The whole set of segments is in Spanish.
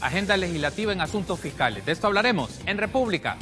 agenda legislativa en asuntos fiscales. De esto hablaremos en República.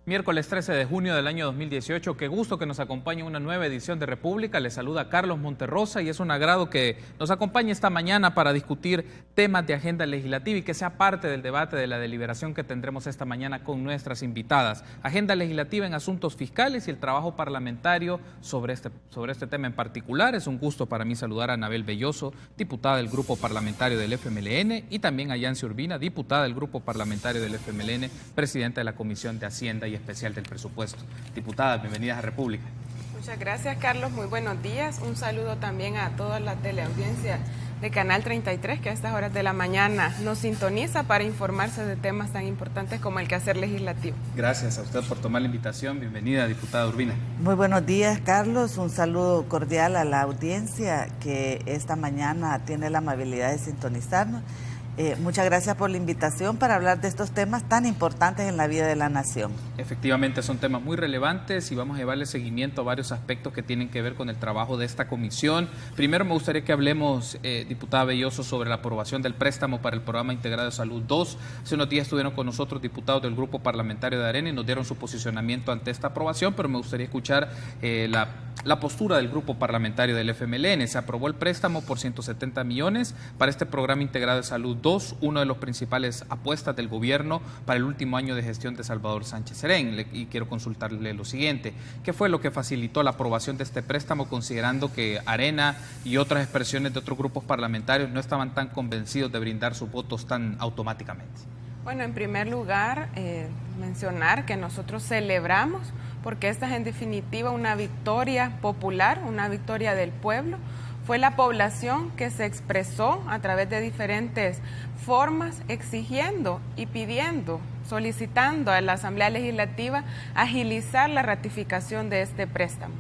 Miércoles 13 de junio del año 2018, qué gusto que nos acompañe en una nueva edición de República. Les saluda Carlos Monterrosa y es un agrado que nos acompañe esta mañana para discutir temas de agenda legislativa y que sea parte del debate de la deliberación que tendremos esta mañana con nuestras invitadas. Agenda legislativa en asuntos fiscales y el trabajo parlamentario sobre este tema en particular. Es un gusto para mí saludar a Anabel Belloso, diputada del Grupo Parlamentario del FMLN, y también a Yancy Urbina, diputada del Grupo Parlamentario del FMLN, presidenta de la Comisión de Hacienda y Especial del Presupuesto. Diputadas, bienvenidas a República. Muchas gracias, Carlos. Muy buenos días. Un saludo también a toda la teleaudiencia de Canal 33, que a estas horas de la mañana nos sintoniza para informarse de temas tan importantes como el quehacer legislativo. Gracias a usted por tomar la invitación. Bienvenida, diputada Urbina. Muy buenos días, Carlos. Un saludo cordial a la audiencia que esta mañana tiene la amabilidad de sintonizarnos. Muchas gracias por la invitación para hablar de estos temas tan importantes en la vida de la nación. Efectivamente, son temas muy relevantes y vamos a llevarle seguimiento a varios aspectos que tienen que ver con el trabajo de esta comisión. Primero me gustaría que hablemos, diputada Belloso, sobre la aprobación del préstamo para el Programa Integrado de Salud 2. Hace unos días estuvieron con nosotros diputados del Grupo Parlamentario de Arena y nos dieron su posicionamiento ante esta aprobación, pero me gustaría escuchar la postura del Grupo Parlamentario del FMLN. Se aprobó el préstamo por 170 millones para este Programa Integrado de Salud 2, uno de los principales apuestas del gobierno para el último año de gestión de Salvador Sánchez Serén. Y quiero consultarle lo siguiente: ¿qué fue lo que facilitó la aprobación de este préstamo, considerando que Arena y otras expresiones de otros grupos parlamentarios no estaban tan convencidos de brindar sus votos tan automáticamente? Bueno, en primer lugar, mencionar que nosotros celebramos, porque esta es en definitiva una victoria popular, una victoria del pueblo. Fue la población que se expresó a través de diferentes formas, exigiendo y pidiendo, solicitando a la Asamblea Legislativa agilizar la ratificación de este préstamo.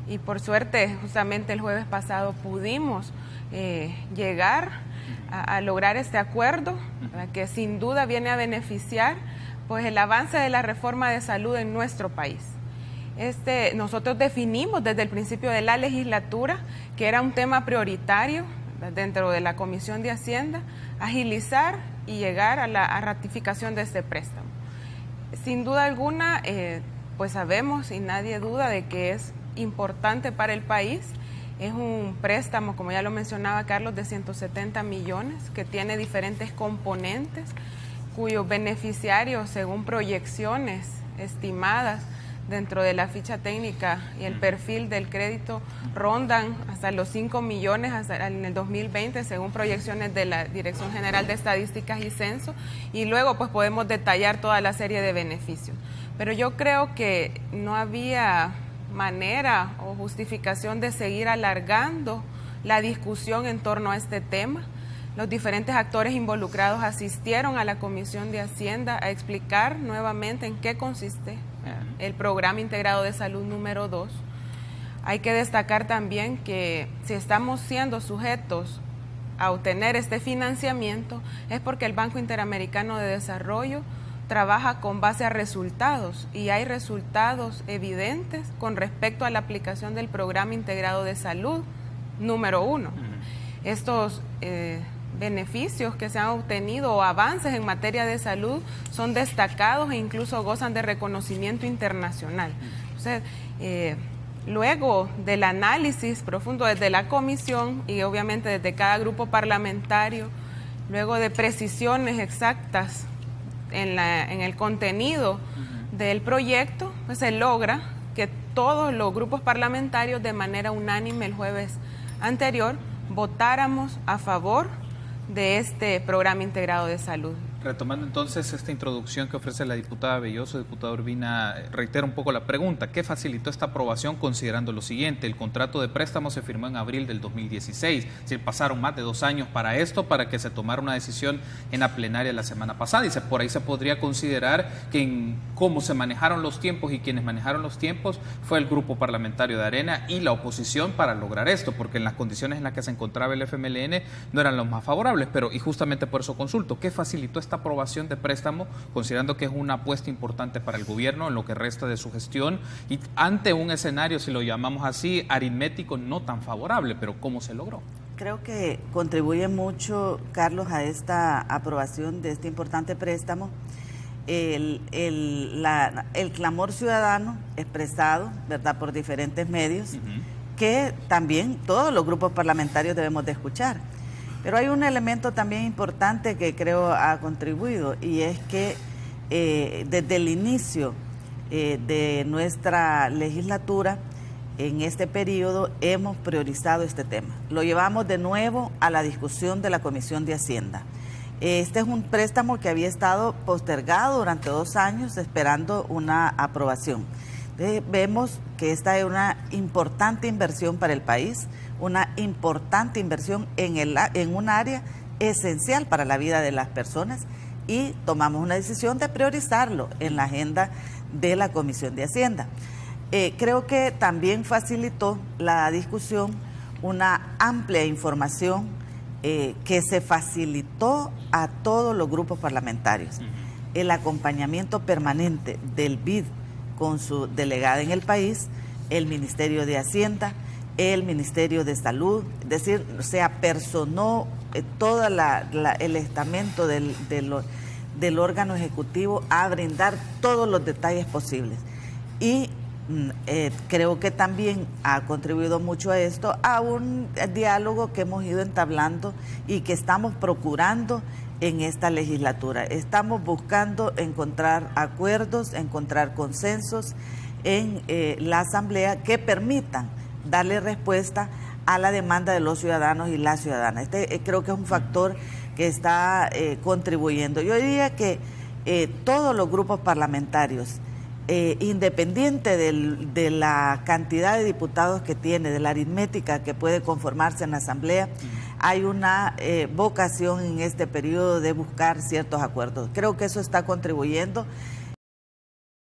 Y por suerte, justamente el jueves pasado pudimos llegar a lograr este acuerdo, que sin duda viene a beneficiar pues el avance de la reforma de salud en nuestro país. Nosotros definimos desde el principio de la legislatura que era un tema prioritario dentro de la Comisión de Hacienda, agilizar y llegar a la ratificación de este préstamo. Sin duda alguna, pues sabemos y nadie duda de que es importante para el país. Es un préstamo, como ya lo mencionaba Carlos, de 170 millones, que tiene diferentes componentes, cuyos beneficiarios, según proyecciones estimadas dentro de la ficha técnica y el perfil del crédito, rondan hasta los 5 millones hasta en el 2020, según proyecciones de la Dirección General de Estadísticas y Censo, y luego pues podemos detallar toda la serie de beneficios. Pero yo creo que no había manera o justificación de seguir alargando la discusión en torno a este tema. Los diferentes actores involucrados asistieron a la Comisión de Hacienda a explicar nuevamente en qué consiste el Programa Integrado de Salud número 2. Hay que destacar también que si estamos siendo sujetos a obtener este financiamiento es porque el Banco Interamericano de Desarrollo trabaja con base a resultados y hay resultados evidentes con respecto a la aplicación del Programa Integrado de Salud número 1. Estos beneficios que se han obtenido o avances en materia de salud son destacados e incluso gozan de reconocimiento internacional. Entonces, luego del análisis profundo desde la comisión y obviamente desde cada grupo parlamentario, luego de precisiones exactas en el contenido del proyecto, pues se logra que todos los grupos parlamentarios de manera unánime el jueves anterior votáramos a favor de este Programa Integrado de Salud. Retomando entonces esta introducción que ofrece la diputada Belloso, diputada Urbina, reitero un poco la pregunta. ¿Qué facilitó esta aprobación considerando lo siguiente? El contrato de préstamo se firmó en abril del 2016, es decir, pasaron más de 2 años para esto, para que se tomara una decisión en la plenaria la semana pasada. Y por ahí se podría considerar que en cómo se manejaron los tiempos y quienes manejaron los tiempos fue el grupo parlamentario de Arena y la oposición para lograr esto, porque en las condiciones en las que se encontraba el FMLN no eran los más favorables, y justamente por eso consulto, ¿qué facilitó esta aprobación de préstamo, considerando que es una apuesta importante para el gobierno en lo que resta de su gestión y ante un escenario, si lo llamamos así, aritmético no tan favorable, pero cómo se logró? Creo que contribuye mucho, Carlos, a esta aprobación de este importante préstamo el clamor ciudadano expresado, ¿verdad?, por diferentes medios, que también todos los grupos parlamentarios debemos de escuchar. Pero hay un elemento también importante que creo ha contribuido, y es que desde el inicio de nuestra legislatura, en este periodo, hemos priorizado este tema. Lo llevamos de nuevo a la discusión de la Comisión de Hacienda. Este es un préstamo que había estado postergado durante 2 años esperando una aprobación. Vemos que esta es una importante inversión para el país, una importante inversión en un área esencial para la vida de las personas, y tomamos una decisión de priorizarlo en la agenda de la Comisión de Hacienda. Creo que también facilitó la discusión una amplia información que se facilitó a todos los grupos parlamentarios. El acompañamiento permanente del BID con su delegada en el país, el Ministerio de Hacienda, el Ministerio de Salud, es decir, se apersonó todo el estamento del órgano ejecutivo a brindar todos los detalles posibles. Y creo que también ha contribuido mucho a esto, a un diálogo que hemos ido entablando y que estamos procurando en esta legislatura. Estamos buscando encontrar acuerdos, encontrar consensos en la Asamblea que permitan darle respuesta a la demanda de los ciudadanos y las ciudadanas. Creo que es un factor que está contribuyendo. Yo diría que todos los grupos parlamentarios, independiente de la cantidad de diputados que tiene, de la aritmética que puede conformarse en la Asamblea, hay una vocación en este periodo de buscar ciertos acuerdos. Creo que eso está contribuyendo.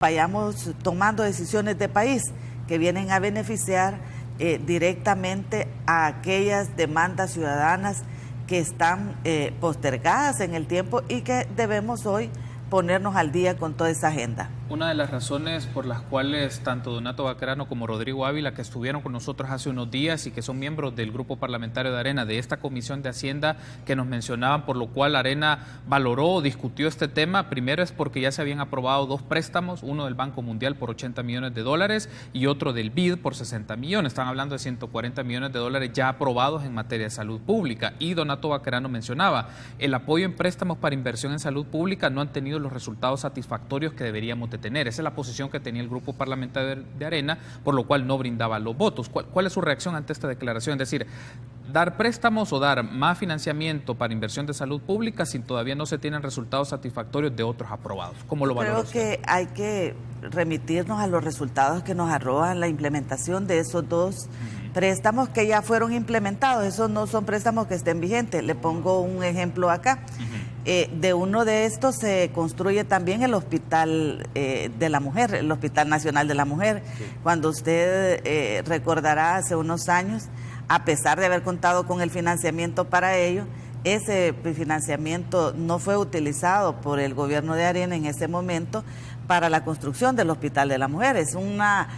Vayamos tomando decisiones de país que vienen a beneficiar directamente a aquellas demandas ciudadanas que están postergadas en el tiempo y que debemos hoy ponernos al día con toda esa agenda. Una de las razones por las cuales tanto Donato Baquerano como Rodrigo Ávila, que estuvieron con nosotros hace unos días y que son miembros del grupo parlamentario de Arena, de esta Comisión de Hacienda que nos mencionaban, por lo cual Arena valoró o discutió este tema, primero es porque ya se habían aprobado 2 préstamos, uno del Banco Mundial por $80 millones y otro del BID por 60 millones. Están hablando de $140 millones ya aprobados en materia de salud pública. Y Donato Baquerano mencionaba, el apoyo en préstamos para inversión en salud pública no han tenido los resultados satisfactorios que deberíamos de tener. Esa es la posición que tenía el grupo parlamentario de Arena, por lo cual no brindaba los votos. ¿Cuál es su reacción ante esta declaración? Es decir, dar préstamos o dar más financiamiento para inversión de salud pública si todavía no se tienen resultados satisfactorios de otros aprobados. ¿Cómo lo valora usted? Creo que hay que remitirnos a los resultados que nos arrojan la implementación de esos 2 préstamos que ya fueron implementados. Esos no son préstamos que estén vigentes. Le pongo un ejemplo acá. De uno de estos se construye también el Hospital de la Mujer, el Hospital Nacional de la Mujer. Sí. Cuando usted recordará, hace unos años, a pesar de haber contado con el financiamiento para ello, ese financiamiento no fue utilizado por el gobierno de Arena en ese momento para la construcción del Hospital de la Mujer. Es una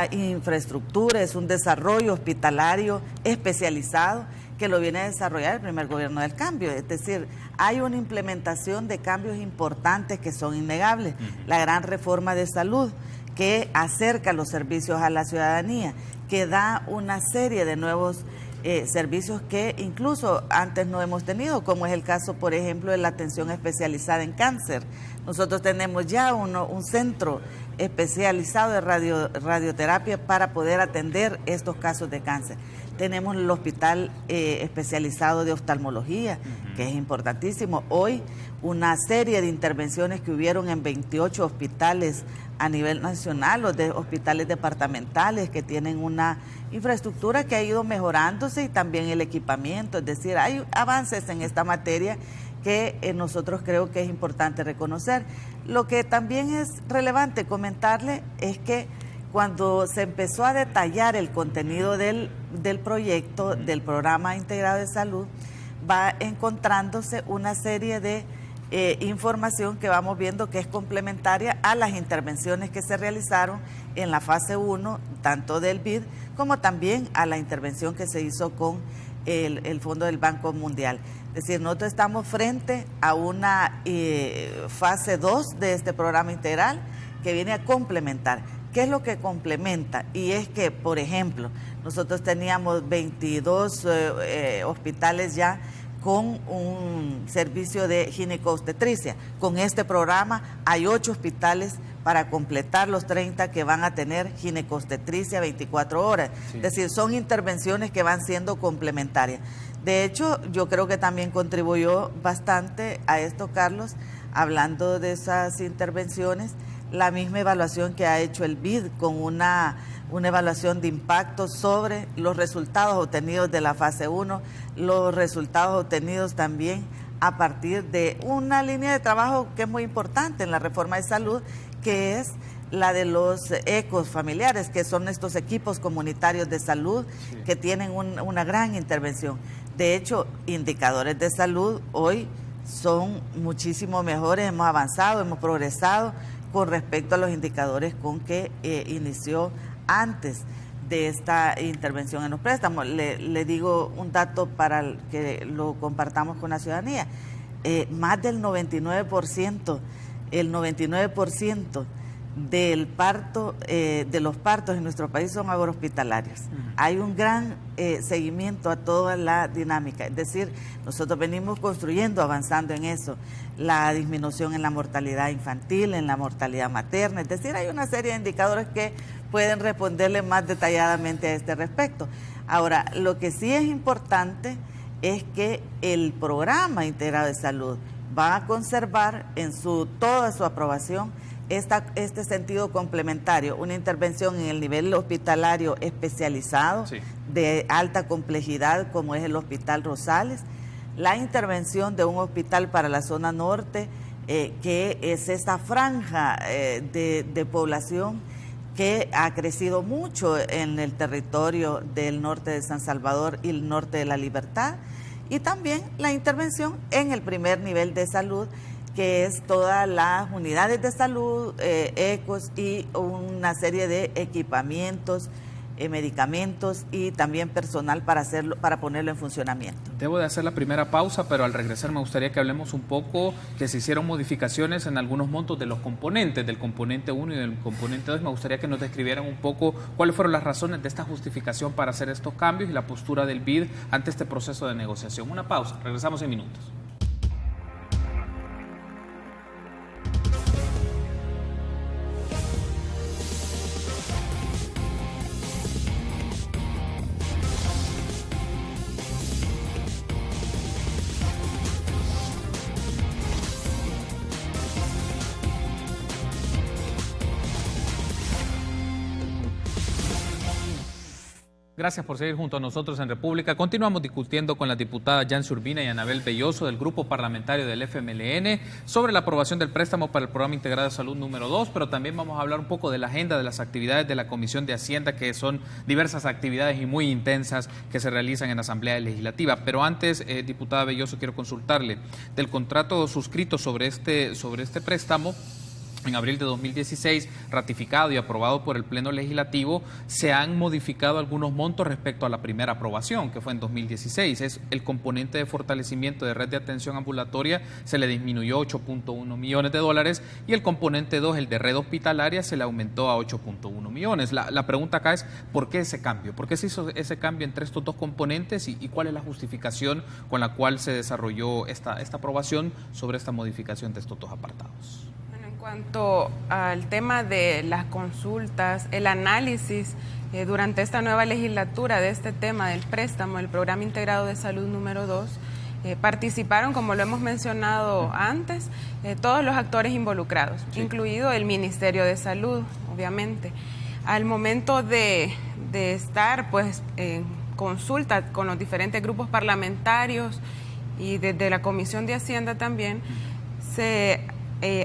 infraestructura, es un desarrollo hospitalario especializado que lo viene a desarrollar el primer gobierno del cambio. Es decir, hay una implementación de cambios importantes que son innegables. La gran reforma de salud que acerca los servicios a la ciudadanía, que da una serie de nuevos servicios que incluso antes no hemos tenido, como es el caso, por ejemplo, de la atención especializada en cáncer. Nosotros tenemos ya un centro especializado de radioterapia para poder atender estos casos de cáncer. Tenemos el hospital especializado de oftalmología, que es importantísimo. Hoy, una serie de intervenciones que hubieron en 28 hospitales a nivel nacional, los de hospitales departamentales que tienen una infraestructura que ha ido mejorándose y también el equipamiento. Es decir, hay avances en esta materia que nosotros creo que es importante reconocer. Lo que también es relevante comentarle es que cuando se empezó a detallar el contenido del proyecto, del programa integrado de salud, va encontrándose una serie de información que vamos viendo que es complementaria a las intervenciones que se realizaron en la fase 1, tanto del BID como también a la intervención que se hizo con el Fondo del Banco Mundial. Es decir, nosotros estamos frente a una fase 2 de este programa integral que viene a complementar. ¿Qué es lo que complementa? Y es que, por ejemplo, nosotros teníamos 22 hospitales ya con un servicio de ginecobstetricia. Con este programa hay 8 hospitales para completar los 30 que van a tener ginecobstetricia 24 horas. Sí. Es decir, son intervenciones que van siendo complementarias. De hecho, yo creo que también contribuyó bastante a esto, Carlos, hablando de esas intervenciones, la misma evaluación que ha hecho el BID con una evaluación de impacto sobre los resultados obtenidos de la fase 1, los resultados obtenidos también a partir de una línea de trabajo que es muy importante en la reforma de salud, que es la de los ecos familiares, que son estos equipos comunitarios de salud que tienen una gran intervención. De hecho, indicadores de salud hoy son muchísimo mejores, hemos avanzado, hemos progresado con respecto a los indicadores con que inició antes de esta intervención en los préstamos. Le digo un dato para que lo compartamos con la ciudadanía. Más del 99%, el 99% del parto, de los partos en nuestro país son agrohospitalarios. Hay un gran seguimiento a toda la dinámica, es decir, nosotros venimos construyendo, avanzando en eso, la disminución en la mortalidad infantil, en la mortalidad materna, es decir, hay una serie de indicadores que pueden responderle más detalladamente a este respecto. Ahora, lo que sí es importante es que el programa integrado de salud va a conservar en toda su aprobación este sentido complementario, una intervención en el nivel hospitalario especializado, sí, de alta complejidad como es el Hospital Rosales, la intervención de un hospital para la zona norte, que es esa franja de población que ha crecido mucho en el territorio del norte de San Salvador y el norte de La Libertad, y también la intervención en el primer nivel de salud, que es todas las unidades de salud, ecos y una serie de equipamientos, medicamentos y también personal para ponerlo en funcionamiento. Debo de hacer la primera pausa, pero al regresar me gustaría que hablemos un poco que se hicieron modificaciones en algunos montos de los componentes, del componente 1 y del componente 2. Me gustaría que nos describieran un poco cuáles fueron las razones de esta justificación para hacer estos cambios y la postura del BID ante este proceso de negociación. Una pausa, regresamos en minutos. Gracias por seguir junto a nosotros en República. Continuamos discutiendo con las diputadas Yancy Urbina y Anabel Belloso del Grupo Parlamentario del FMLN sobre la aprobación del préstamo para el Programa Integrado de Salud número 2, pero también vamos a hablar un poco de la agenda de las actividades de la Comisión de Hacienda, que son diversas actividades y muy intensas que se realizan en la Asamblea Legislativa. Pero antes, diputada Belloso, quiero consultarle del contrato suscrito sobre este préstamo. En abril de 2016, ratificado y aprobado por el Pleno Legislativo, se han modificado algunos montos respecto a la primera aprobación, que fue en 2016. Es el componente de fortalecimiento de red de atención ambulatoria, se le disminuyó 8.1 millones de dólares, y el componente 2, el de red hospitalaria, se le aumentó a 8.1 millones. La pregunta acá es, ¿por qué ese cambio? ¿Por qué se hizo ese cambio entre estos dos componentes y cuál es la justificación con la cual se desarrolló esta aprobación sobre esta modificación de estos dos apartados? En cuanto al tema de las consultas, el análisis durante esta nueva legislatura de este tema del préstamo, el Programa Integrado de Salud número 2, participaron, como lo hemos mencionado antes, todos los actores involucrados, sí, incluido el Ministerio de Salud, obviamente. Al momento de estar pues en consulta con los diferentes grupos parlamentarios y desde la Comisión de Hacienda también, se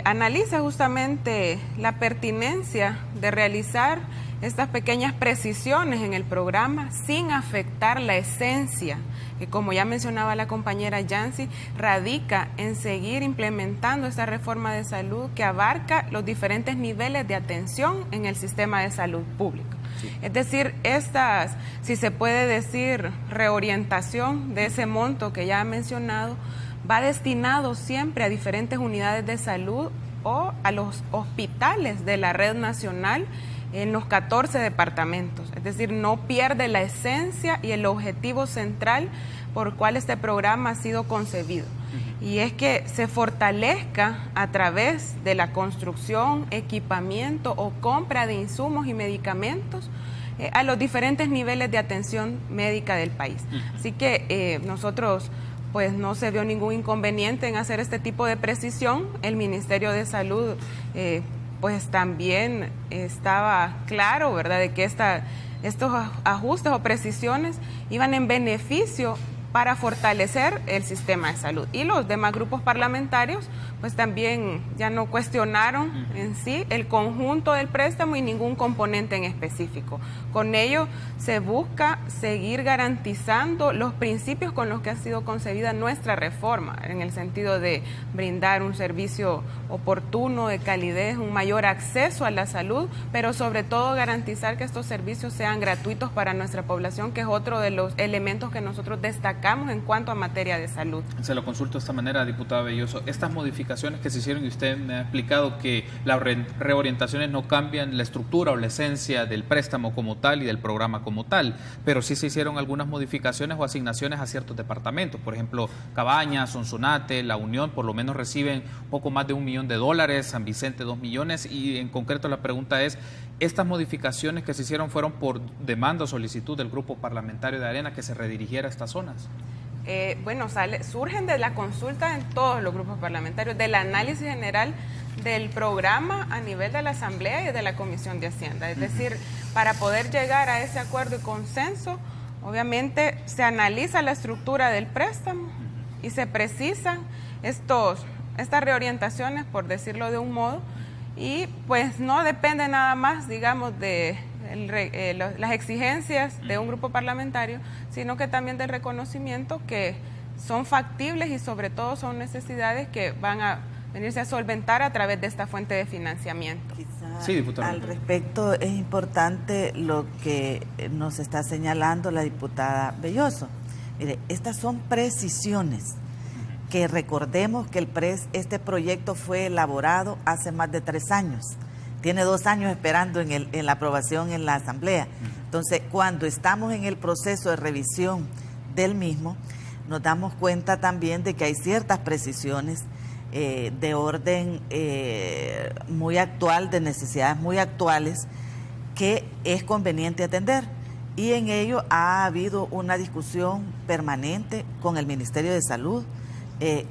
analiza justamente la pertinencia de realizar estas pequeñas precisiones en el programa sin afectar la esencia, que como ya mencionaba la compañera Yancy, radica en seguir implementando esta reforma de salud que abarca los diferentes niveles de atención en el sistema de salud público. Sí. Es decir, si se puede decir, reorientación de ese monto que ya he mencionado, va destinado siempre a diferentes unidades de salud o a los hospitales de la red nacional en los 14 departamentos. Es decir, no pierde la esencia y el objetivo central por el cual este programa ha sido concebido. Y es que se fortalezca a través de la construcción, equipamiento o compra de insumos y medicamentos a los diferentes niveles de atención médica del país. Así que nosotros pues no se vio ningún inconveniente en hacer este tipo de precisión. El Ministerio de Salud pues también estaba claro, ¿verdad?, de que estos ajustes o precisiones iban en beneficio para fortalecer el sistema de salud. Y los demás grupos parlamentarios pues también ya no cuestionaron en sí el conjunto del préstamo y ningún componente en específico. Con ello se busca seguir garantizando los principios con los que ha sido concebida nuestra reforma, en el sentido de brindar un servicio oportuno, de calidez, un mayor acceso a la salud, pero sobre todo garantizar que estos servicios sean gratuitos para nuestra población, que es otro de los elementos que nosotros destacamos en cuanto a materia de salud. Se lo consulto de esta manera, diputada Belloso. Estas modificaciones que se hicieron, y usted me ha explicado que las reorientaciones no cambian la estructura o la esencia del préstamo como tal y del programa como tal, pero sí se hicieron algunas modificaciones o asignaciones a ciertos departamentos. Por ejemplo, Cabañas, Sonsonate, La Unión, por lo menos reciben poco más de $1 millón, San Vicente 2 millones, y en concreto la pregunta es, ¿estas modificaciones que se hicieron fueron por demanda o solicitud del grupo parlamentario de Arena que se redirigiera a estas zonas? Surgen de la consulta en todos los grupos parlamentarios, del análisis general del programa a nivel de la Asamblea y de la Comisión de Hacienda. Es decir, para poder llegar a ese acuerdo y consenso, obviamente se analiza la estructura del préstamo y se precisan estas reorientaciones, por decirlo de un modo, y pues no depende nada más, digamos, de las exigencias de un grupo parlamentario, sino que también del reconocimiento que son factibles y sobre todo son necesidades que van a venirse a solventar a través de esta fuente de financiamiento. Sí, diputada. Al respecto es importante lo que nos está señalando la diputada Belloso. Mire, estas son precisiones que recordemos que este proyecto fue elaborado hace más de 3 años. Tiene 2 años esperando en la aprobación en la Asamblea. Entonces, cuando estamos en el proceso de revisión del mismo, nos damos cuenta también de que hay ciertas precisiones de orden muy actual, de necesidades muy actuales, que es conveniente atender. Y en ello ha habido una discusión permanente con el Ministerio de Salud,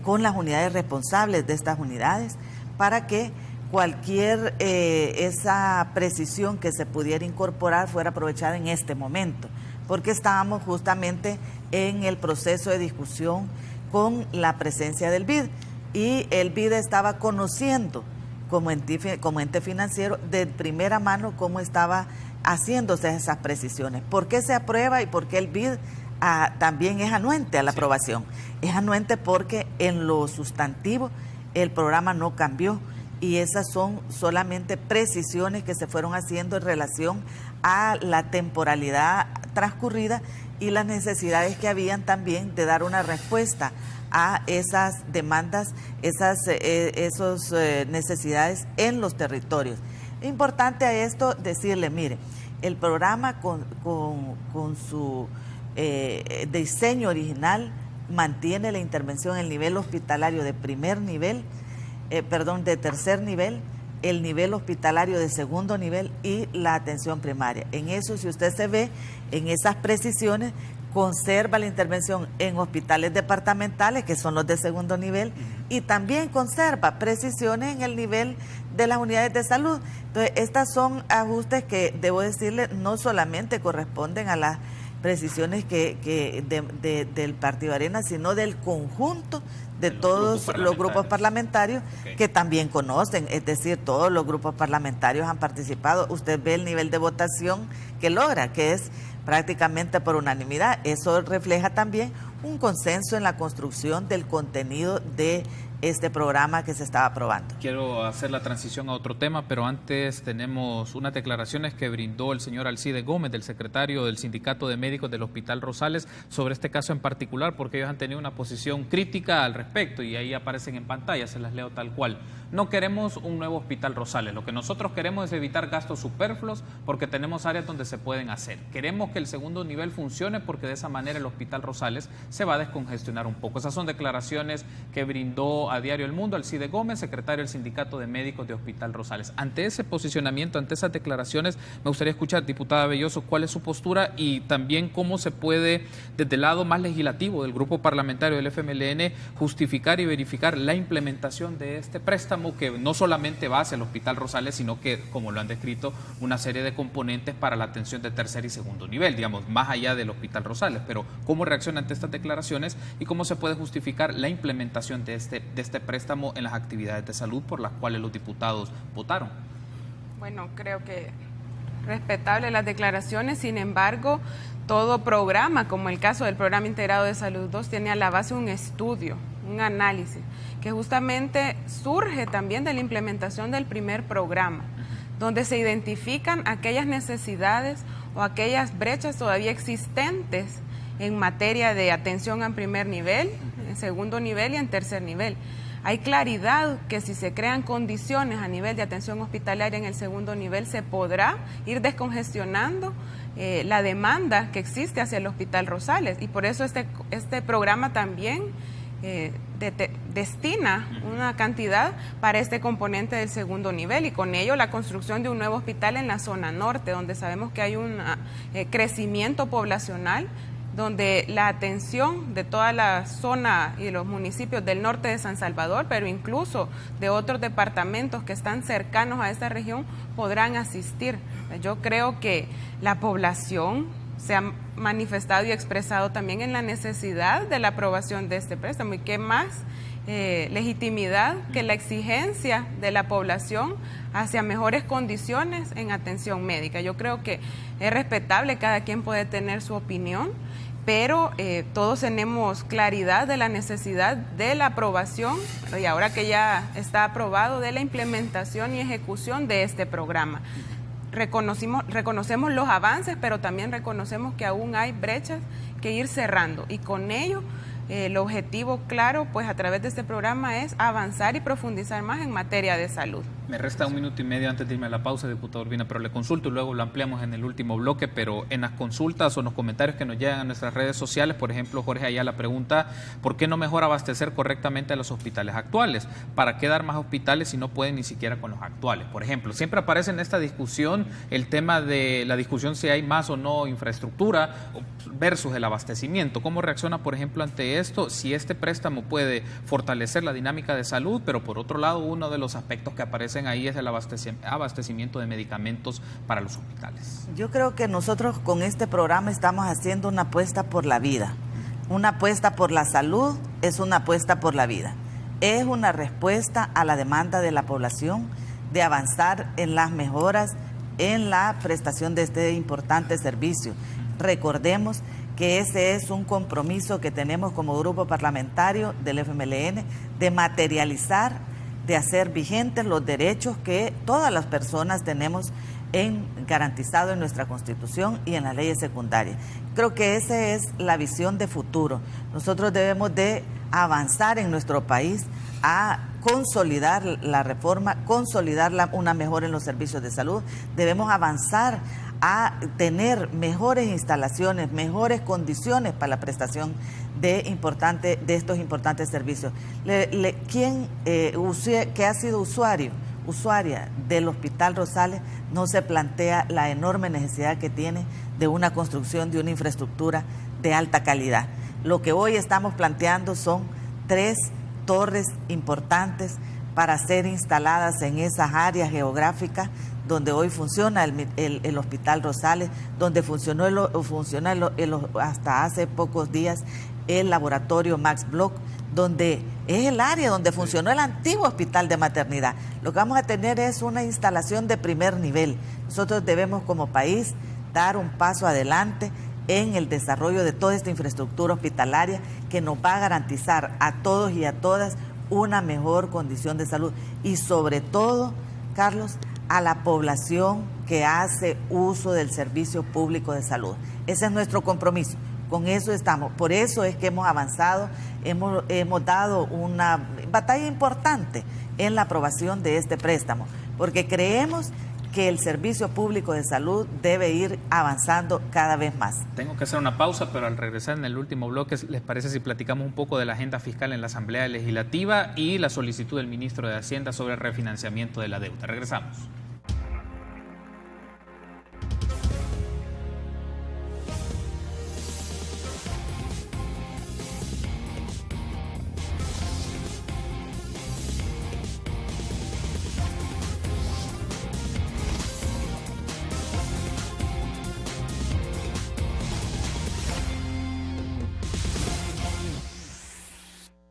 con las unidades responsables de estas unidades, para que cualquier esa precisión que se pudiera incorporar fuera aprovechada en este momento, porque estábamos justamente en el proceso de discusión con la presencia del BID, y el BID estaba conociendo como ente financiero de primera mano cómo estaba haciéndose esas precisiones, por qué se aprueba y por qué el BID también es anuente a la aprobación. Es anuente porque en lo sustantivo el programa no cambió, y esas son solamente precisiones que se fueron haciendo en relación a la temporalidad transcurrida y las necesidades que habían también de dar una respuesta a esas demandas, esas necesidades en los territorios. Es importante a esto decirle, mire, el programa con su diseño original mantiene la intervención en el nivel hospitalario de tercer nivel, el nivel hospitalario de segundo nivel y la atención primaria. En eso, si usted se ve, en esas precisiones, conserva la intervención en hospitales departamentales, que son los de segundo nivel, y también conserva precisiones en el nivel de las unidades de salud. Entonces, estas son ajustes que, debo decirle, no solamente corresponden a las precisiones del Partido Arena, sino del conjunto de todos los grupos parlamentarios que también conocen, es decir, todos los grupos parlamentarios han participado. Usted ve el nivel de votación que logra, que es prácticamente por unanimidad. Eso refleja también un consenso en la construcción del contenido de este programa que se estaba aprobando. Quiero hacer la transición a otro tema, pero antes tenemos unas declaraciones que brindó el señor Alcide Gómez, del secretario del Sindicato de Médicos del Hospital Rosales, sobre este caso en particular, porque ellos han tenido una posición crítica al respecto y ahí aparecen en pantalla, se las leo tal cual. No queremos un nuevo Hospital Rosales, lo que nosotros queremos es evitar gastos superfluos porque tenemos áreas donde se pueden hacer. Queremos que el segundo nivel funcione porque de esa manera el Hospital Rosales se va a descongestionar un poco. Esas son declaraciones que brindó a Diario El Mundo Alcide Gómez, secretario del Sindicato de Médicos de Hospital Rosales. Ante ese posicionamiento, ante esas declaraciones, me gustaría escuchar, diputada Belloso, cuál es su postura y también cómo se puede, desde el lado más legislativo del grupo parlamentario del FMLN, justificar y verificar la implementación de este préstamo que no solamente va hacia el Hospital Rosales, sino que, como lo han descrito, una serie de componentes para la atención de tercer y segundo nivel, digamos, más allá del Hospital Rosales. Pero, ¿cómo reacciona ante estas declaraciones y cómo se puede justificar la implementación de este préstamo en las actividades de salud por las cuales los diputados votaron? Bueno, creo que respetable las declaraciones, sin embargo, todo programa, como el caso del Programa Integrado de Salud 2, tiene a la base un estudio, un análisis, que justamente surge también de la implementación del primer programa, donde se identifican aquellas necesidades o aquellas brechas todavía existentes en materia de atención en primer nivel, en segundo nivel y en tercer nivel. Hay claridad que si se crean condiciones a nivel de atención hospitalaria en el segundo nivel, se podrá ir descongestionando la demanda que existe hacia el Hospital Rosales. Y por eso este programa también destina una cantidad para este componente del segundo nivel y con ello la construcción de un nuevo hospital en la zona norte, donde sabemos que hay un crecimiento poblacional, donde la atención de toda la zona y de los municipios del norte de San Salvador, pero incluso de otros departamentos que están cercanos a esta región, podrán asistir. Yo creo que la población se ha manifestado y expresado también en la necesidad de la aprobación de este préstamo, y qué más legitimidad que la exigencia de la población hacia mejores condiciones en atención médica. Yo creo que es respetable, cada quien puede tener su opinión, pero todos tenemos claridad de la necesidad de la aprobación, y ahora que ya está aprobado, de la implementación y ejecución de este programa. Reconocemos los avances, pero también reconocemos que aún hay brechas que ir cerrando, y con ello el objetivo claro, pues a través de este programa, es avanzar y profundizar más en materia de salud. Me resta 1 minuto y medio antes de irme a la pausa, diputado Urbina, pero le consulto y luego lo ampliamos en el último bloque. Pero en las consultas o en los comentarios que nos llegan a nuestras redes sociales, por ejemplo, Jorge Ayala pregunta: ¿por qué no mejor abastecer correctamente a los hospitales actuales? ¿Para qué dar más hospitales si no pueden ni siquiera con los actuales? Por ejemplo, siempre aparece en esta discusión el tema de la discusión si hay más o no infraestructura versus el abastecimiento. ¿Cómo reacciona, por ejemplo, ante esto? Si este préstamo puede fortalecer la dinámica de salud, pero por otro lado, uno de los aspectos que aparecen ahí es el abastecimiento de medicamentos para los hospitales. Yo creo que nosotros con este programa estamos haciendo una apuesta por la vida. Una apuesta por la salud es una apuesta por la vida. Es una respuesta a la demanda de la población de avanzar en las mejoras en la prestación de este importante servicio. Recordemos que ese es un compromiso que tenemos como grupo parlamentario del FMLN, de materializar, de hacer vigentes los derechos que todas las personas tenemos garantizado en nuestra Constitución y en las leyes secundarias. Creo que esa es la visión de futuro. Nosotros debemos de avanzar en nuestro país a consolidar la reforma, consolidar una mejora en los servicios de salud. Debemos avanzar a tener mejores instalaciones, mejores condiciones para la prestación de estos importantes servicios. ¿Quién que ha sido usuario usuaria del Hospital Rosales no se plantea la enorme necesidad que tiene de una construcción de una infraestructura de alta calidad. Lo que hoy estamos planteando son 3 torres importantes para ser instaladas en esas áreas geográficas donde hoy funciona el Hospital Rosales, donde funciona hasta hace pocos días el laboratorio Max Bloch, donde es el área donde funcionó el antiguo hospital de maternidad. Lo que vamos a tener es una instalación de primer nivel. Nosotros debemos como país dar un paso adelante en el desarrollo de toda esta infraestructura hospitalaria que nos va a garantizar a todos y a todas una mejor condición de salud y sobre todo, Carlos, a la población que hace uso del servicio público de salud. Ese es nuestro compromiso. Con eso estamos. Por eso es que hemos avanzado, hemos dado una batalla importante en la aprobación de este préstamo, porque creemos que el servicio público de salud debe ir avanzando cada vez más. Tengo que hacer una pausa, pero al regresar en el último bloque, ¿les parece si platicamos un poco de la agenda fiscal en la Asamblea Legislativa y la solicitud del ministro de Hacienda sobre el refinanciamiento de la deuda? Regresamos.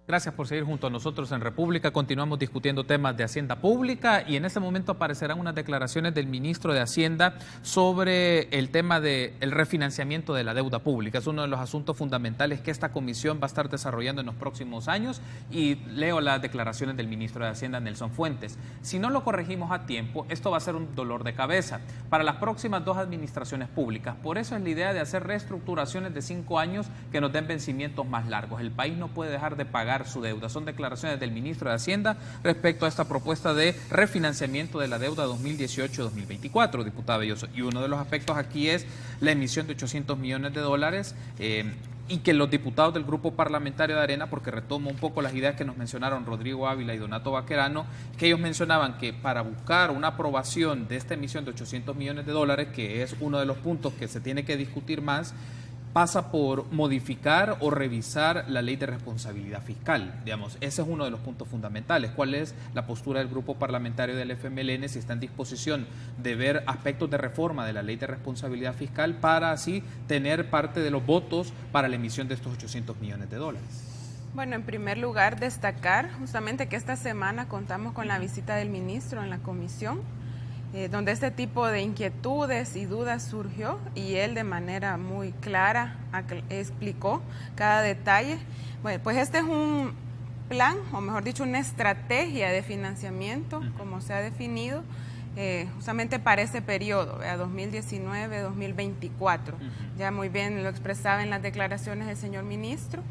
Gracias por seguir junto a nosotros en República. Continuamos discutiendo temas de Hacienda Pública y en este momento aparecerán unas declaraciones del ministro de Hacienda sobre el tema del refinanciamiento de la deuda pública. Es uno de los asuntos fundamentales que esta comisión va a estar desarrollando en los próximos años y leo las declaraciones del ministro de Hacienda, Nelson Fuentes. Si no lo corregimos a tiempo, esto va a ser un dolor de cabeza para las próximas 2 administraciones públicas. Por eso es la idea de hacer reestructuraciones de 5 años que nos den vencimientos más largos. El país no puede dejar de pagar su deuda. Son declaraciones del ministro de Hacienda respecto a esta propuesta de refinanciamiento de la deuda 2018-2024, diputada Belloso. Y uno de los aspectos aquí es la emisión de $800 millones y que los diputados del grupo parlamentario de Arena, porque retomo un poco las ideas que nos mencionaron Rodrigo Ávila y Donato Baquerano, que ellos mencionaban que para buscar una aprobación de esta emisión de $800 millones, que es uno de los puntos que se tiene que discutir más, pasa por modificar o revisar la ley de responsabilidad fiscal. Digamos, ese es uno de los puntos fundamentales. ¿Cuál es la postura del grupo parlamentario del FMLN? Si está en disposición de ver aspectos de reforma de la ley de responsabilidad fiscal para así tener parte de los votos para la emisión de estos $800 millones. Bueno, en primer lugar, destacar justamente que esta semana contamos con la visita del ministro en la comisión, donde este tipo de inquietudes y dudas surgió y él de manera muy clara explicó cada detalle. Bueno, pues este es un plan, o mejor dicho, una estrategia de financiamiento, como se ha definido, justamente para ese periodo, 2019-2024. Ya muy bien lo expresaba en las declaraciones del señor ministro,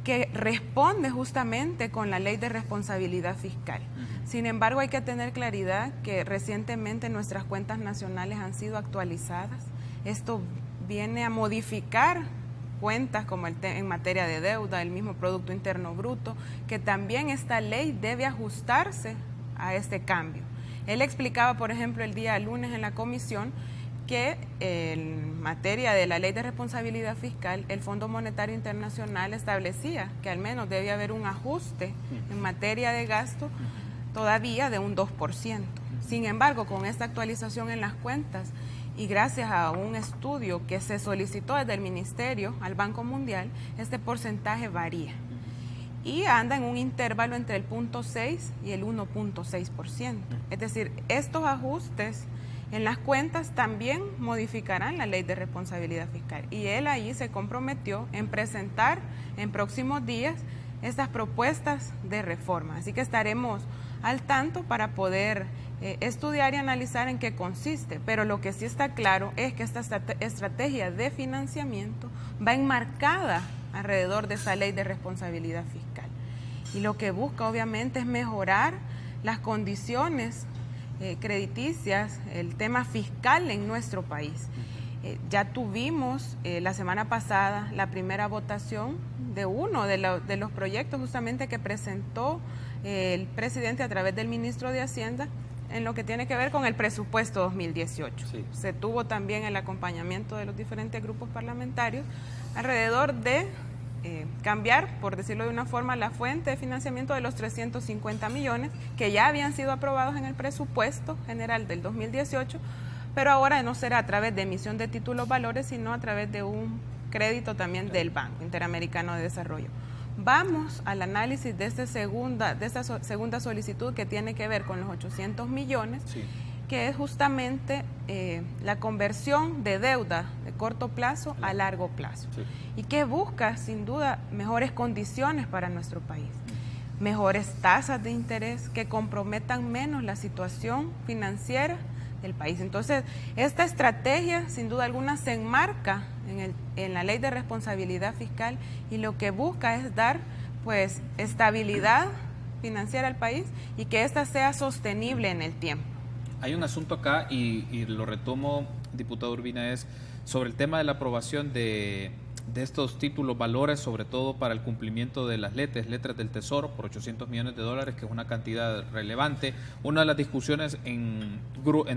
que responde justamente con la ley de responsabilidad fiscal. Sin embargo, hay que tener claridad que recientemente nuestras cuentas nacionales han sido actualizadas. Esto viene a modificar cuentas como en materia de deuda, el mismo Producto Interno Bruto, que también esta ley debe ajustarse a este cambio. Él explicaba, por ejemplo, el día lunes en la comisión, que en materia de la ley de responsabilidad fiscal, el Fondo Monetario Internacional establecía que al menos debía haber un ajuste en materia de gasto todavía de un 2%. Sin embargo, con esta actualización en las cuentas y gracias a un estudio que se solicitó desde el Ministerio al Banco Mundial, este porcentaje varía y anda en un intervalo entre el 0.6 y el 1.6%. Es decir, estos ajustes en las cuentas también modificarán la ley de responsabilidad fiscal y él ahí se comprometió en presentar en próximos días estas propuestas de reforma. Así que estaremos al tanto para poder estudiar y analizar en qué consiste, pero lo que sí está claro es que esta estrategia de financiamiento va enmarcada alrededor de esa ley de responsabilidad fiscal y lo que busca obviamente es mejorar las condiciones crediticias, el tema fiscal en nuestro país. Ya tuvimos la semana pasada la primera votación de uno de los proyectos justamente que presentó el presidente a través del ministro de Hacienda en lo que tiene que ver con el presupuesto 2018. Sí. Se tuvo también el acompañamiento de los diferentes grupos parlamentarios alrededor de cambiar, por decirlo de una forma, la fuente de financiamiento de los 350 millones que ya habían sido aprobados en el presupuesto general del 2018, pero ahora no será a través de emisión de títulos valores, sino a través de un crédito también del Banco Interamericano de Desarrollo. Vamos al análisis de esta segunda solicitud que tiene que ver con los 800 millones, sí, que es justamente la conversión de deuda de corto plazo a largo plazo, sí, y que busca sin duda mejores condiciones para nuestro país, mejores tasas de interés que comprometan menos la situación financiera del país. Entonces, esta estrategia sin duda alguna se enmarca en la Ley de Responsabilidad Fiscal y lo que busca es dar pues estabilidad financiera al país y que ésta sea sostenible en el tiempo. Hay un asunto acá y lo retomo, diputado Urbina, es sobre el tema de la aprobación de estos títulos valores, sobre todo para el cumplimiento de las letras del Tesoro por 800 millones de dólares, que es una cantidad relevante. Una de las discusiones en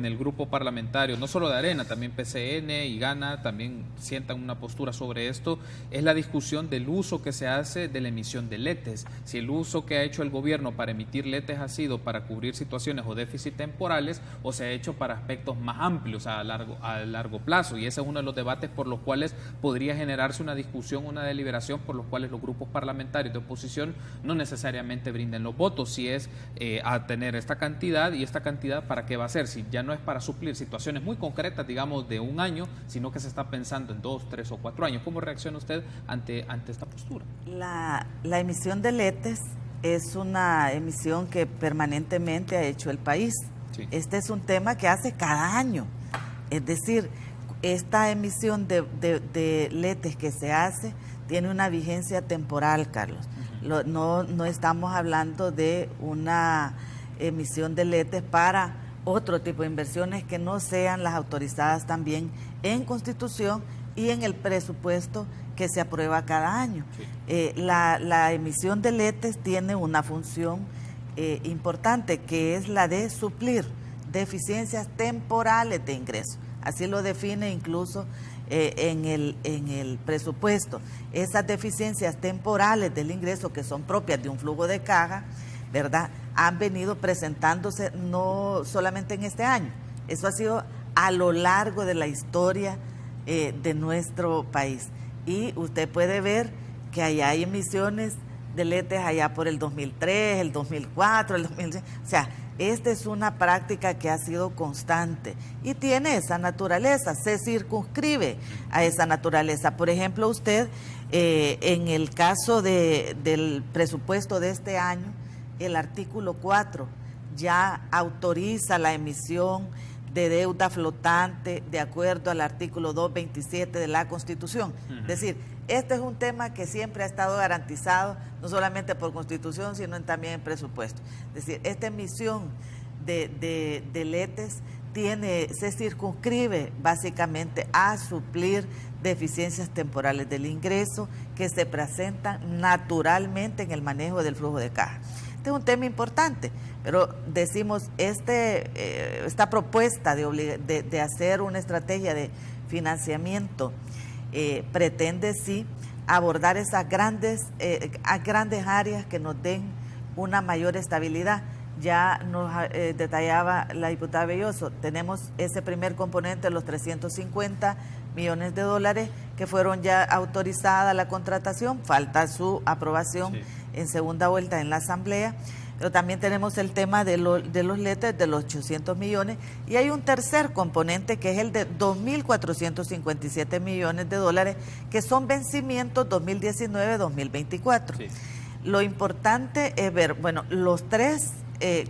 el grupo parlamentario, no solo de Arena, también PCN y Gana también sientan una postura sobre esto, es la discusión del uso que se hace de la emisión de letes. Si el uso que ha hecho el gobierno para emitir letes ha sido para cubrir situaciones o déficits temporales o se ha hecho para aspectos más amplios a largo plazo, y ese es uno de los debates por los cuales podría generarse una discusión, una deliberación por los cuales los grupos parlamentarios de oposición no necesariamente brinden los votos, si es a tener esta cantidad, y esta cantidad para qué va a ser, si ya no es para suplir situaciones muy concretas, digamos de un año, sino que se está pensando en 2, 3 o 4 años. ¿Cómo reacciona usted ante esta postura? La emisión de letes es una emisión que permanentemente ha hecho el país. Sí. Este es un tema que hace cada año, es decir, esta emisión de letes que se hace tiene una vigencia temporal, Carlos. No estamos hablando de una emisión de letes para otro tipo de inversiones que no sean las autorizadas también en Constitución y en el presupuesto que se aprueba cada año. Sí. La emisión de letes tiene una función importante, que es la de suplir deficiencias temporales de ingreso. Así lo define incluso en el presupuesto. Esas deficiencias temporales del ingreso, que son propias de un flujo de caja, ¿verdad?, han venido presentándose no solamente en este año. Eso ha sido a lo largo de la historia de nuestro país. Y usted puede ver que allá hay emisiones de letes allá por el 2003, el 2004, el 2006. O sea, esta es una práctica que ha sido constante y tiene esa naturaleza, se circunscribe a esa naturaleza. Por ejemplo, usted, en el caso del presupuesto de este año, el artículo 4 ya autoriza la emisión de deuda flotante de acuerdo al artículo 227 de la Constitución. Es decir, este es un tema que siempre ha estado garantizado, no solamente por Constitución, sino también en presupuesto. Es decir, esta emisión de letes se circunscribe básicamente a suplir deficiencias temporales del ingreso que se presentan naturalmente en el manejo del flujo de caja. Este es un tema importante, pero decimos, esta propuesta de hacer una estrategia de financiamiento pretende sí abordar esas grandes áreas que nos den una mayor estabilidad. Ya nos detallaba la diputada Belloso, tenemos ese primer componente de los 350 millones de dólares que fueron ya autorizadas la contratación, falta su aprobación en segunda vuelta en la Asamblea, pero también tenemos el tema de los letes de los 800 millones y hay un tercer componente que es el de 2.457 millones de dólares que son vencimientos 2019-2024. Sí. Lo importante es ver, bueno, los tres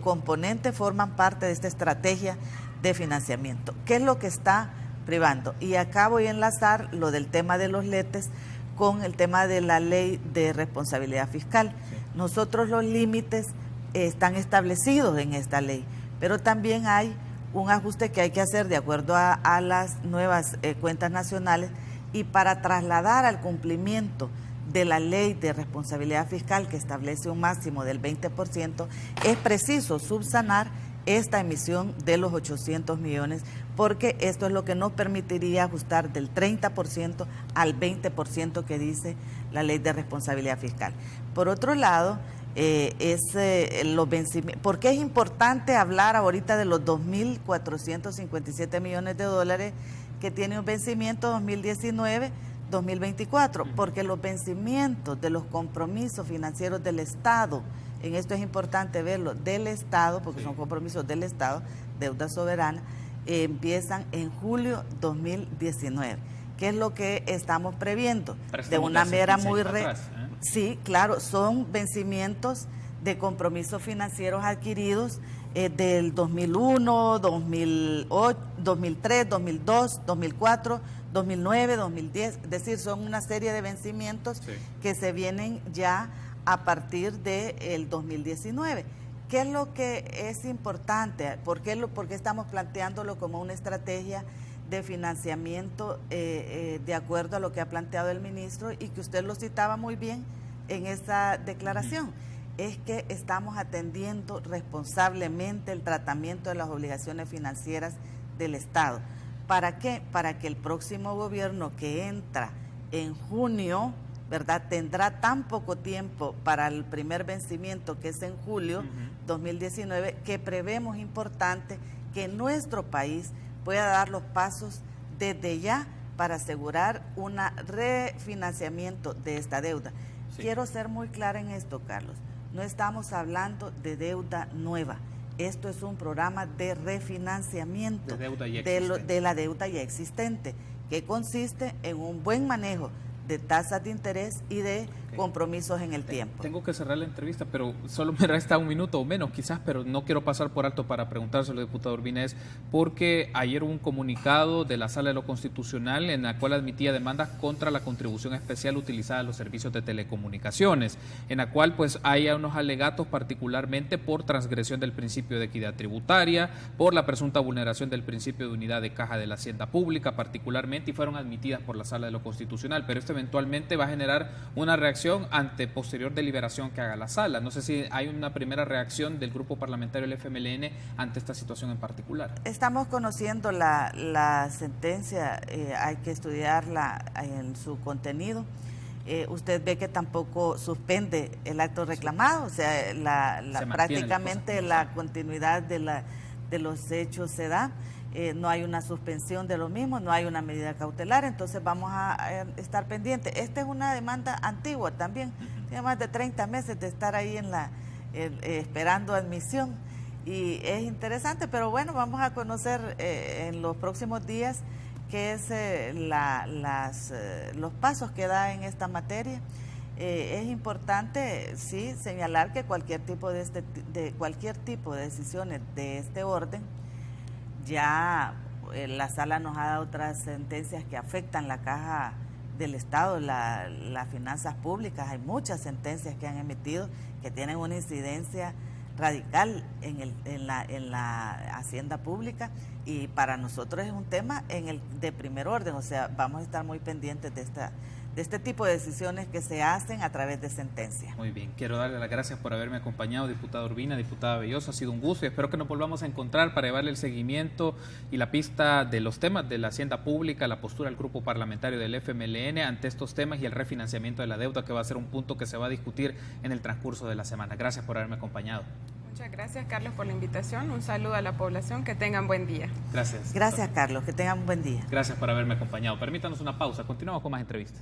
componentes forman parte de esta estrategia de financiamiento. ¿Qué es lo que está privando? Y acá voy a enlazar lo del tema de los letes con el tema de la ley de responsabilidad fiscal. Sí. Nosotros los límites están establecidos en esta ley, pero también hay un ajuste que hay que hacer de acuerdo a las nuevas cuentas nacionales, y para trasladar al cumplimiento de la ley de responsabilidad fiscal que establece un máximo del 20%, es preciso subsanar esta emisión de los 800 millones, porque esto es lo que nos permitiría ajustar del 30% al 20% que dice la Ley de Responsabilidad Fiscal. Por otro lado, los vencimientos. ¿Por qué es importante hablar ahorita de los 2.457 millones de dólares que tiene un vencimiento 2019-2024? Porque los vencimientos de los compromisos financieros del Estado, en esto es importante verlo, del Estado, porque son compromisos del Estado, deuda soberana, empiezan en julio 2019. ¿Qué es lo que estamos previendo? De una manera muy... Sí, claro, son vencimientos de compromisos financieros adquiridos del 2001, 2008, 2003, 2002, 2004, 2009, 2010, es decir, son una serie de vencimientos que se vienen ya a partir del 2019. ¿Qué es lo que es importante? ¿Por qué estamos planteándolo como una estrategia de financiamiento de acuerdo a lo que ha planteado el ministro y que usted lo citaba muy bien en esa declaración? Es que estamos atendiendo responsablemente el tratamiento de las obligaciones financieras del Estado. ¿Para qué? Para que el próximo gobierno que entra en junio, ¿verdad?, tendrá tan poco tiempo para el primer vencimiento, que es en julio 2019, que prevemos importante que nuestro país pueda dar los pasos desde ya para asegurar un refinanciamiento de esta deuda. Quiero ser muy clara en esto, Carlos. No estamos hablando de deuda nueva. Esto es un programa de refinanciamiento de la deuda ya existente, que consiste en un buen manejo de tasas de interés y de compromisos en el tiempo. Tengo que cerrar la entrevista, pero solo me resta un minuto o menos quizás, pero no quiero pasar por alto para preguntárselo, diputado Urbina, porque ayer hubo un comunicado de la Sala de lo Constitucional en la cual admitía demandas contra la contribución especial utilizada en los servicios de telecomunicaciones, en la cual pues hay unos alegatos particularmente por transgresión del principio de equidad tributaria, por la presunta vulneración del principio de unidad de caja de la hacienda pública particularmente, y fueron admitidas por la Sala de lo Constitucional, pero esto eventualmente va a generar una reacción ante posterior deliberación que haga la Sala. No sé si hay una primera reacción del grupo parlamentario del FMLN ante esta situación en particular. Estamos conociendo la sentencia, hay que estudiarla en su contenido. Usted ve que tampoco suspende el acto reclamado, o sea, prácticamente la continuidad de los hechos se da. No hay una suspensión de lo mismo, no hay una medida cautelar, entonces vamos a estar pendientes. Esta es una demanda antigua también, tiene más de 30 meses de estar ahí esperando admisión, y es interesante, pero bueno, vamos a conocer en los próximos días qué es los pasos que da en esta materia. Es importante, sí, señalar que cualquier tipo de decisiones de este orden, ya la Sala nos ha dado otras sentencias que afectan la caja del Estado, las finanzas públicas. Hay muchas sentencias que han emitido que tienen una incidencia radical en la hacienda pública, y para nosotros es un tema de primer orden, o sea, vamos a estar muy pendientes de este tipo de decisiones que se hacen a través de sentencias. Muy bien, quiero darle las gracias por haberme acompañado, diputado Urbina, diputada Belloso, ha sido un gusto y espero que nos volvamos a encontrar para llevarle el seguimiento y la pista de los temas de la hacienda pública, la postura del grupo parlamentario del FMLN ante estos temas y el refinanciamiento de la deuda, que va a ser un punto que se va a discutir en el transcurso de la semana. Gracias por haberme acompañado. Muchas gracias, Carlos, por la invitación. Un saludo a la población. Que tengan buen día. Gracias. Gracias, Carlos. Que tengan un buen día. Gracias por haberme acompañado. Permítanos una pausa. Continuamos con más entrevistas.